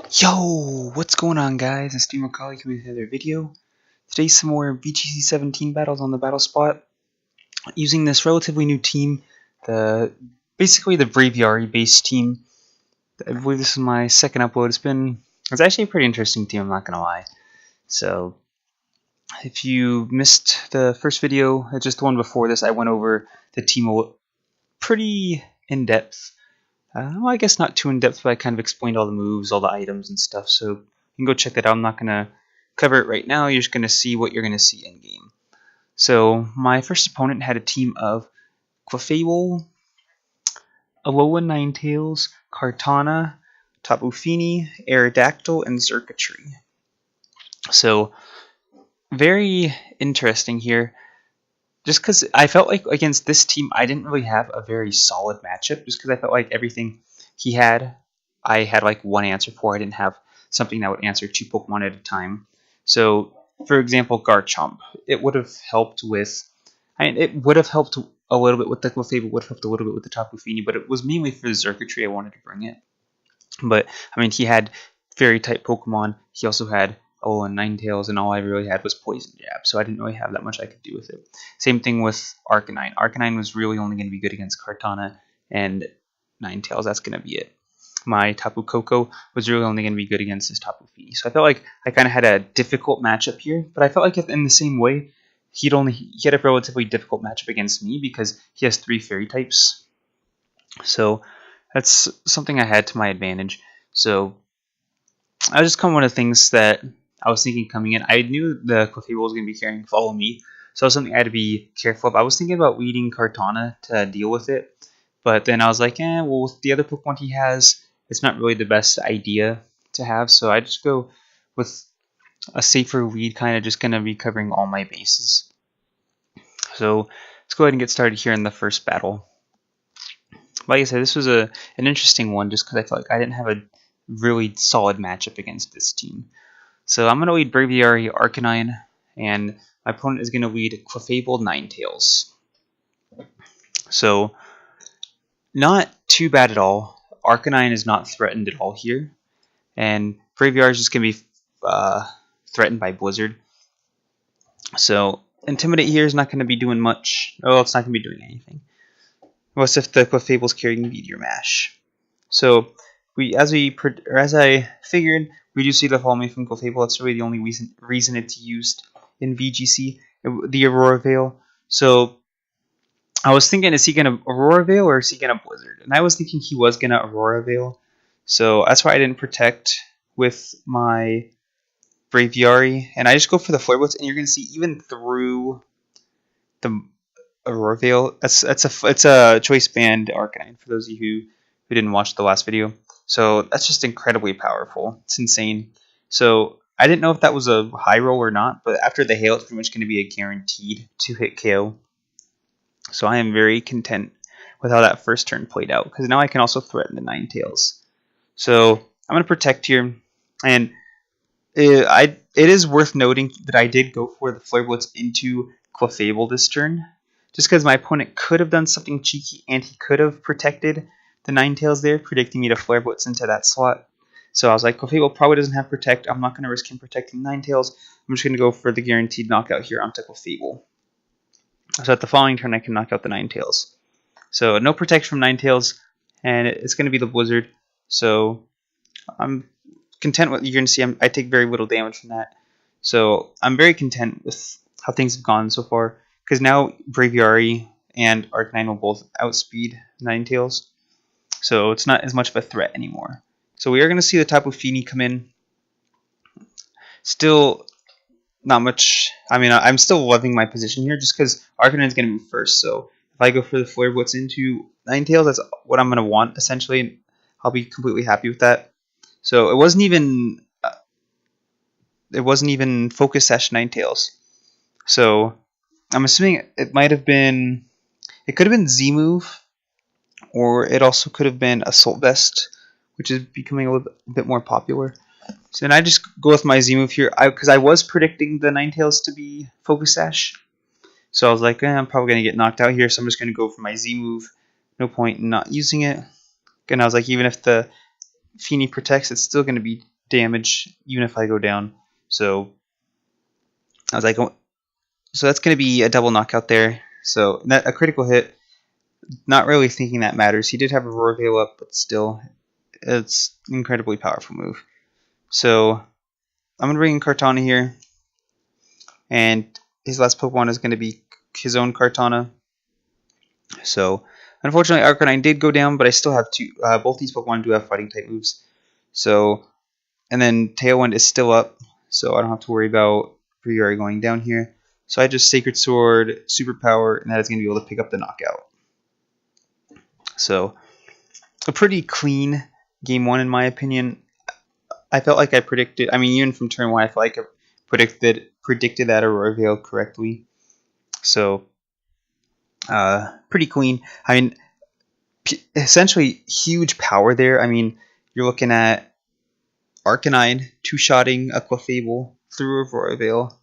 Yo, what's going on, guys? It's Steam Macaulay coming with another video. Today, some more VGC 17 battles on the battle spot. Using this relatively new team, basically the Braviary based team. I believe this is my second upload. It's actually a pretty interesting team, I'm not gonna lie. So, if you missed the first video, just the one before this, I went over the team pretty in depth. Well, I guess not too in-depth, but I kind of explained all the moves, all the items and stuff, so you can go check that out. I'm not going to cover it right now. You're just going to see what you're going to see in-game. So my first opponent had a team of Clefable, Alolan Ninetales, Kartana, Tapu Fini, Aerodactyl, and Xurkitree. So very interesting here. Just because I felt like against this team, I didn't really have a very solid matchup. Just because I felt like everything he had, I had like one answer for. I didn't have something that would answer two Pokemon at a time. So, for example, Garchomp. It would have helped with... it would have helped a little bit with the Clefable, would have helped a little bit with the Tapu Fini, but it was mainly for the Xurkitree I wanted to bring it. But, I mean, he had Fairy-type Pokemon. He also had Alolan Ninetales, and all I really had was Poison Jab, so I didn't really have that much I could do with it. Same thing with Arcanine. Arcanine was really only going to be good against Kartana and Ninetales. That's going to be it. My Tapu Koko was really only going to be good against this Tapu Fini. So I felt like I kind of had a difficult matchup here, but I felt like in the same way, he had a relatively difficult matchup against me because he has 3 Fairy types. So that's something I had to my advantage. So I was just kind of one of the things that I was thinking coming in. I knew the Clefable was going to be carrying Follow Me, so it was something I had to be careful of. I was thinking about leading Kartana to deal with it, but then I was like, well, with the other Pokemon he has, it's not really the best idea to have, so I just go with a safer lead, kind of just going to be covering all my bases. So let's go ahead and get started here in the first battle. Like I said, this was an interesting one just because I felt like I didn't have a really solid matchup against this team. So I'm going to lead Braviary Arcanine, and my opponent is going to lead Clefable Ninetales. So, not too bad at all. Arcanine is not threatened at all here, and Braviary is just going to be threatened by Blizzard. So, Intimidate here is not going to be doing much. Oh, it's not going to be doing anything. Unless if the Clefable is carrying Meteor Mash. So, as I figured, we do see the Follow Me from Clefable. That's really the only reason it's used in VGC, the Aurora Veil. So I was thinking, is he going to Aurora Veil or is he going to Blizzard? And I was thinking he was going to Aurora Veil. So that's why I didn't protect with my Braviary. And I just go for the Flare Blitz, and you're going to see even through the Aurora Veil, it's a Choice Band Arcanine for those of you who didn't watch the last video. So that's just incredibly powerful. It's insane. So I didn't know if that was a high roll or not, but after the hail, it's pretty much going to be a guaranteed 2-hit KO. So I am very content with how that first turn played out, because now I can also threaten the Ninetales. So I'm going to protect here, and it is worth noting that I did go for the Flare Blitz into Clefable this turn, just because my opponent could have done something cheeky and he could have protected the Ninetales there, predicting me to Flare Blitz into that slot. So I was like, Clefable probably doesn't have Protect. I'm not going to risk him protecting Ninetales. I'm just going to go for the guaranteed knockout here onto Clefable. So at the following turn, I can knock out the Ninetales. So no protection from Ninetales, and it's going to be the Blizzard. So I'm content with, you're going to see I take very little damage from that. So I'm very content with how things have gone so far, because now Braviary and Arcanine will both outspeed Ninetales. So it's not as much of a threat anymore. So we are going to see the Tapu Fini come in. Still not much. I mean, I'm still loving my position here just because Arcanine is going to be first. So if I go for the Flare Blitz into Ninetales, that's what I'm going to want, essentially. I'll be completely happy with that. So it wasn't even Focus Sash Ninetales. So I'm assuming it might have been... It could have been Z-Move, or it also could have been Assault Vest, which is becoming a little bit more popular. So then I just go with my Z-Move here, because I was predicting the Ninetales to be Focus Sash. So I was like, I'm probably going to get knocked out here, so I'm just going to go for my Z-Move. No point in not using it. And I was like, even if the Fini protects, it's still going to be damage even if I go down. So I was like, oh, so that's going to be a double knockout there. So a critical hit. Not really thinking that matters. He did have a Roar Veil up, but still, it's an incredibly powerful move. So I'm going to bring in Kartana here, and his last Pokemon is going to be his own Kartana. So unfortunately, Arcanine did go down, but I still have two. Both these Pokemon do have fighting type moves. So, and then Tailwind is still up, so I don't have to worry about Briari going down here. So I just Sacred Sword, Superpower, and that is going to be able to pick up the knockout. So a pretty clean game one in my opinion. I felt like I predicted. I mean, even from turn one, I felt like I predicted that Aurora Veil correctly. So pretty clean. I mean, essentially huge power there. I mean, you're looking at Arcanine two-shotting a Clefable through Aurora Veil,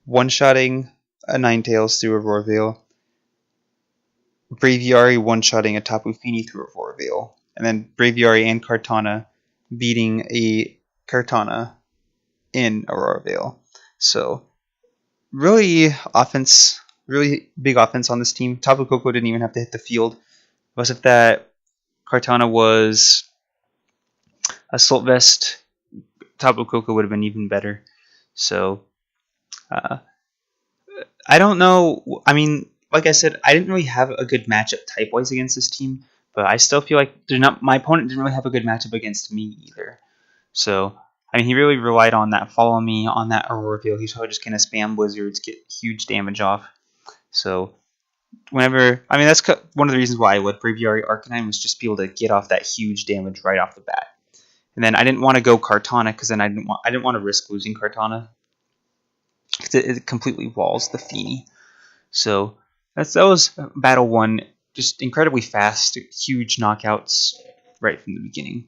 one-shotting a Ninetales through Aurora Veil, Braviary one-shotting a Tapu Fini through Aurora Veil, and then Braviary and Kartana beating a Kartana in Aurora Veil. So really big offense on this team. Tapu Koko didn't even have to hit the field. Because if that Kartana was Assault Vest, Tapu Koko would have been even better. So I don't know. I mean, like I said, I didn't really have a good matchup type-wise against this team, but I still feel like my opponent didn't really have a good matchup against me either. So, I mean, he really relied on that follow me, on that Aurora Veil. He's probably just going to spam Blizzards, get huge damage off. So, whenever, I mean, that's one of the reasons why I would Braviary Arcanine was just be able to get off that huge damage right off the bat. And then I didn't want to go Kartana because then I didn't want to risk losing Kartana. It completely walls the Fini. So that was battle one. Just incredibly fast, huge knockouts right from the beginning.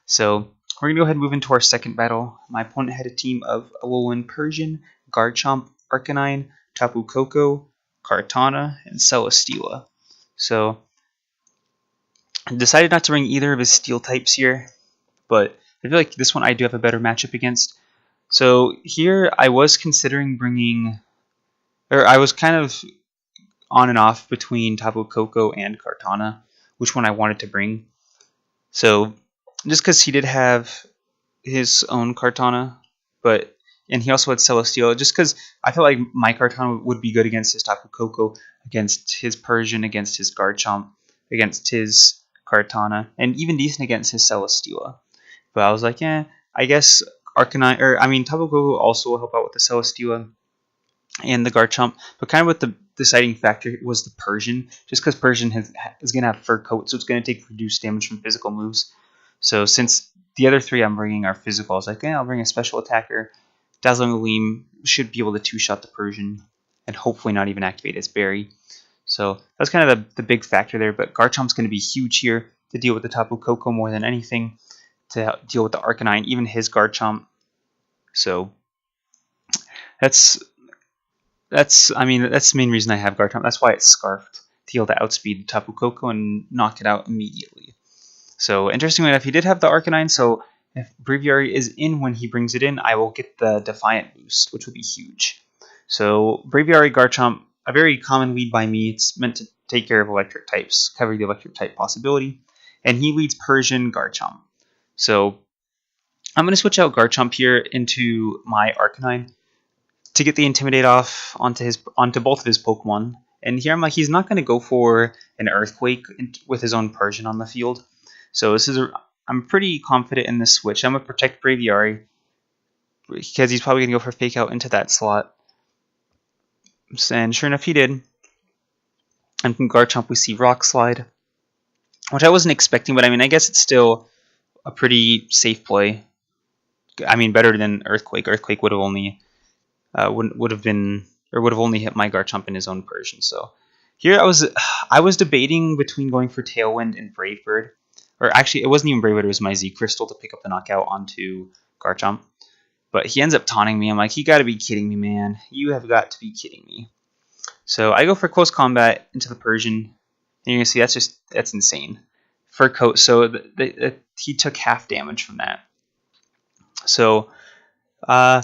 So we're gonna go ahead and move into our second battle. My opponent had a team of Alolan Persian, Garchomp, Arcanine, Tapu Koko, Kartana, and Celesteela. So I decided not to bring either of his steel types here, but I feel like this one I do have a better matchup against. So here I was considering bringing, or I was kind of on and off between Tapu Koko and Kartana, which one I wanted to bring. So just because he did have his own Kartana, and he also had Celesteela, just because I felt like my Kartana would be good against his Tapu Koko, against his Persian, against his Garchomp, against his Kartana, and even decent against his Celesteela. But I was like, yeah, I guess Arcanine, Tapu Koko also will help out with the Celesteela and the Garchomp, but kind of with the deciding factor was the Persian, just because Persian is going to have fur coat, so it's going to take reduced damage from physical moves. So since the other three I'm bringing are physical, I was like, yeah, I'll bring a special attacker. Dazzling Gleam should be able to two-shot the Persian and hopefully not even activate its berry. So that's kind of the big factor there, but Garchomp's going to be huge here to deal with the Tapu Koko more than anything, to deal with the Arcanine, even his Garchomp. So that's the main reason I have Garchomp. That's why it's Scarfed, to be able to outspeed Tapu Koko and knock it out immediately. So interestingly enough, he did have the Arcanine, so if Braviary is in when he brings it in, I will get the Defiant boost, which will be huge. So Braviary Garchomp, a very common lead by me. It's meant to take care of electric types, cover the electric type possibility. And he leads Persian Garchomp. So I'm going to switch out Garchomp here into my Arcanine to get the Intimidate off onto both of his Pokemon. And here I'm like, he's not going to go for an Earthquake with his own Persian on the field. So I'm pretty confident in this switch. I'm going to protect Braviary because he's probably going to go for Fake Out into that slot. And sure enough, he did. And from Garchomp, we see Rock Slide, which I wasn't expecting, but I mean, I guess it's still a pretty safe play. I mean, better than Earthquake. Earthquake would have only would have only hit my Garchomp in his own Persian. So here I was debating between going for Tailwind and Brave Bird. Or actually, it wasn't even Brave Bird, it was my Z Crystal to pick up the knockout onto Garchomp. But he ends up taunting me. I'm like, you got to be kidding me, man. You have got to be kidding me. So I go for Close Combat into the Persian. And you're going to see that's insane. Fur Coat, so he took half damage from that. So, and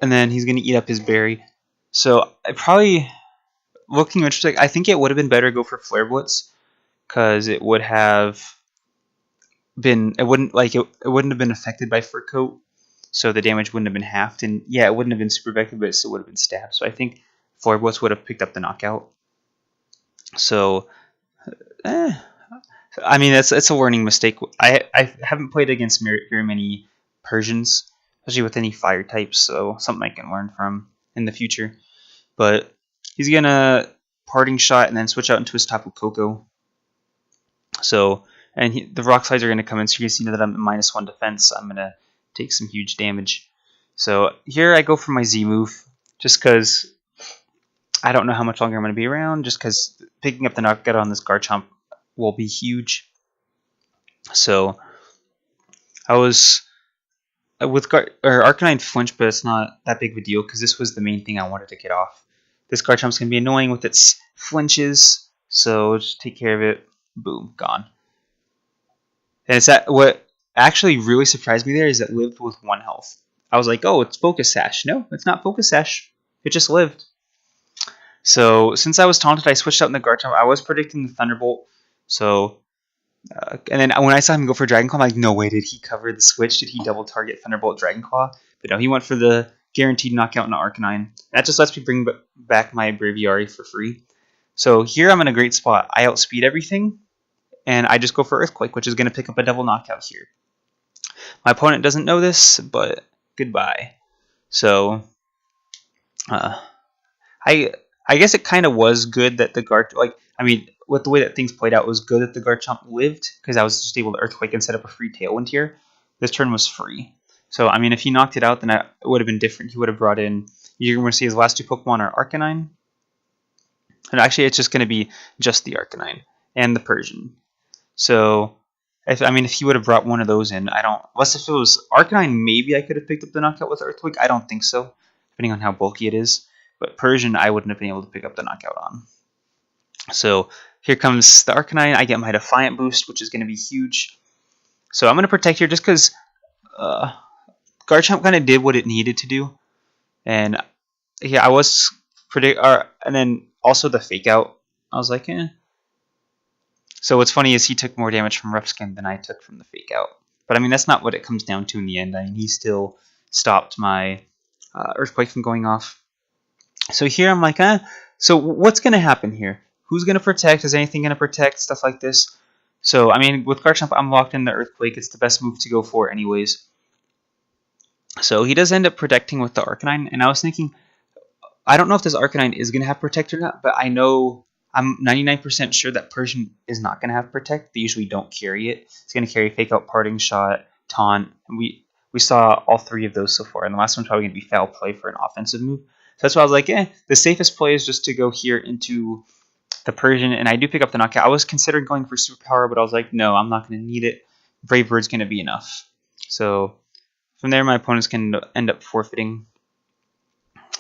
then he's going to eat up his berry. So I probably, looking interesting, I think it would have been better to go for Flare Blitz, because it would have been, it wouldn't have been affected by Fur Coat, so the damage wouldn't have been halved, and yeah, it wouldn't have been super effective, but it still would have been stabbed. So I think Flare Blitz would have picked up the knockout. So, I mean, it's a learning mistake. I haven't played against very many Persians, especially with any fire types, so something I can learn from in the future. But he's gonna Parting Shot and then switch out into his Tapu Koko. So, and the rock slides are gonna come in, so you can see that I'm at -1 defense. I'm gonna take some huge damage. So here I go for my Z move, just because I don't know how much longer I'm gonna be around. Just because picking up the knockout on this Garchomp will be huge. So I was with Arcanine flinch, but it's not that big of a deal because this was the main thing I wanted to get off. This Garchomp's gonna be annoying with its flinches, so just take care of it. Boom, gone. And it's that what actually really surprised me there is it lived with 1 health. I was like, oh, it's Focus Sash. No, it's not Focus Sash. It just lived. So since I was taunted, I switched out in the Garchomp. I was predicting the Thunderbolt. So, and then when I saw him go for Dragon Claw, I'm like, no way, did he cover the switch? Did he double target Thunderbolt Dragon Claw? But no, he went for the guaranteed knockout in Arcanine. That just lets me bring back my Braviary for free. So here I'm in a great spot. I outspeed everything, and I just go for Earthquake, which is going to pick up a double knockout here. My opponent doesn't know this, but goodbye. So, I guess it kind of was good that the with the way that things played out, it was good that the Garchomp lived, because I was just able to Earthquake and set up a free Tailwind here. This turn was free. So, I mean, if he knocked it out, then it would have been different. He would have brought in, you're going to see his last 2 Pokemon are Arcanine. And actually, it's just going to be just the Arcanine and the Persian. So, if he would have brought one of those in, unless if it was Arcanine, maybe I could have picked up the knockout with Earthquake. I don't think so, depending on how bulky it is. But Persian, I wouldn't have been able to pick up the knockout on. So here comes the Arcanine. I get my Defiant boost, which is going to be huge. So I'm going to protect here just because Garchomp kind of did what it needed to do. And yeah, I was and then also the Fake Out. I was like, eh. So what's funny is he took more damage from Rough Skin than I took from the Fake Out. But I mean, that's not what it comes down to in the end. I mean, he still stopped my Earthquake from going off. So here I'm like, so what's going to happen here? Who's going to protect? Is anything going to protect? Stuff like this. So, I mean, with Garchomp, I'm locked in the Earthquake. It's the best move to go for anyways. So he does end up protecting with the Arcanine. And I was thinking, I don't know if this Arcanine is going to have Protect or not, but I know I'm 99% sure that Persian is not going to have Protect. They usually don't carry it. It's going to carry Fake Out, Parting Shot, Taunt. And we saw all 3 of those so far. And the last one's probably going to be Foul Play for an offensive move. So that's why I was like, the safest play is just to go here into the Persian, and I do pick up the knockout. I was considering going for Superpower, but I was like, no, I'm not going to need it. Brave Bird's going to be enough. So from there, my opponents can end up forfeiting.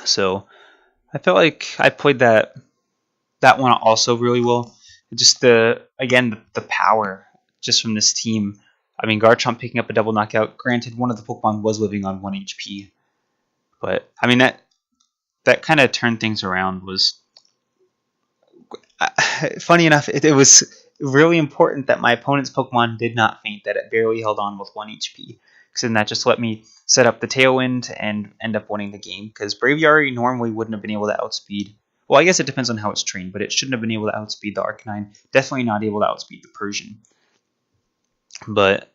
So I felt like I played that one also really well. Just the power just from this team. I mean, Garchomp picking up a double knockout. Granted, one of the Pokemon was living on 1 HP, but I mean that kind of turned things around. Was funny enough, it was really important that my opponent's Pokemon did not faint, that it barely held on with 1 HP, because then that just let me set up the Tailwind and end up winning the game, because Braviary normally wouldn't have been able to outspeed. Well, I guess it depends on how it's trained, but it shouldn't have been able to outspeed the Arcanine. Definitely not able to outspeed the Persian. But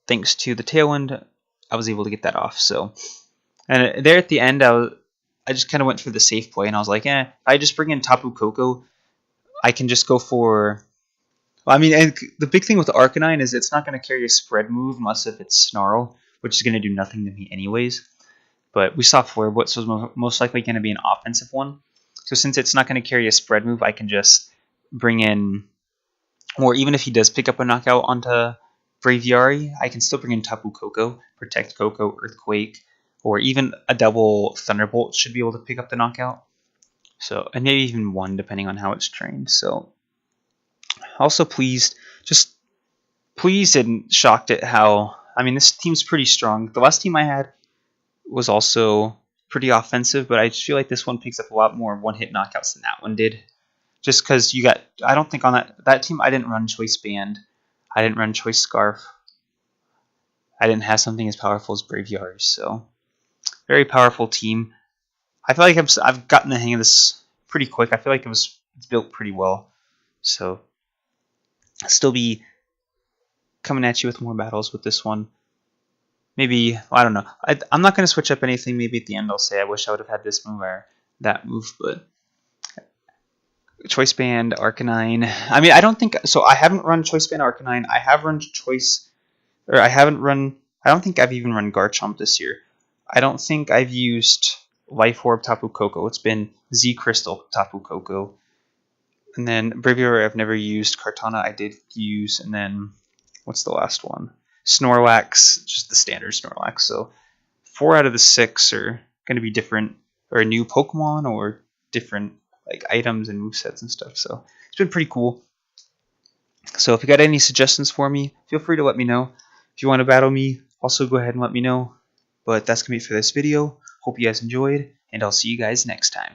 thanks to the Tailwind, I was able to get that off. So, and there at the end, I just kind of went for the safe play, and I was like, if I just bring in Tapu Koko, I can just go for... Well, I mean, and the big thing with the Arcanine is it's not going to carry a spread move unless if it's Snarl, which is going to do nothing to me anyways. But we saw Flare Blitz was most likely going to be an offensive one. So since it's not going to carry a spread move, I can just bring in... Or even if he does pick up a knockout onto Braviary, I can still bring in Tapu Koko, Protect Koko, Earthquake, or even a double Thunderbolt should be able to pick up the knockout. So, and maybe even 1 depending on how it's trained. So, also pleased and shocked at how I mean, this team's pretty strong. The last team I had was also pretty offensive, but I just feel like this one picks up a lot more one-hit knockouts than that one did. Just because you got, I don't think on that team I didn't run Choice Band, I didn't run Choice Scarf, I didn't have something as powerful as Brave Yards, so very powerful team. I feel like I've gotten the hang of this pretty quick. I feel like it's built pretty well, so I'll still be coming at you with more battles with this one. Maybe, I don't know. I'm not going to switch up anything. Maybe at the end I'll say I wish I would have had this move or that move, but Choice Band, Arcanine. I mean, I don't think so. I haven't run Choice Band, Arcanine. I have run I don't think I've even run Garchomp this year. I don't think I've used Life Orb, Tapu Koko. It's been Z Crystal, Tapu Koko. And then Braviary I've never used. Kartana I did use. And then, what's the last one? Snorlax, just the standard Snorlax. So 4 out of the 6 are going to be different, or a new Pokemon, or different like items and movesets and stuff. So it's been pretty cool. So if you got any suggestions for me, feel free to let me know. If you want to battle me, also go ahead and let me know. But that's going to be it for this video. Hope you guys enjoyed, and I'll see you guys next time.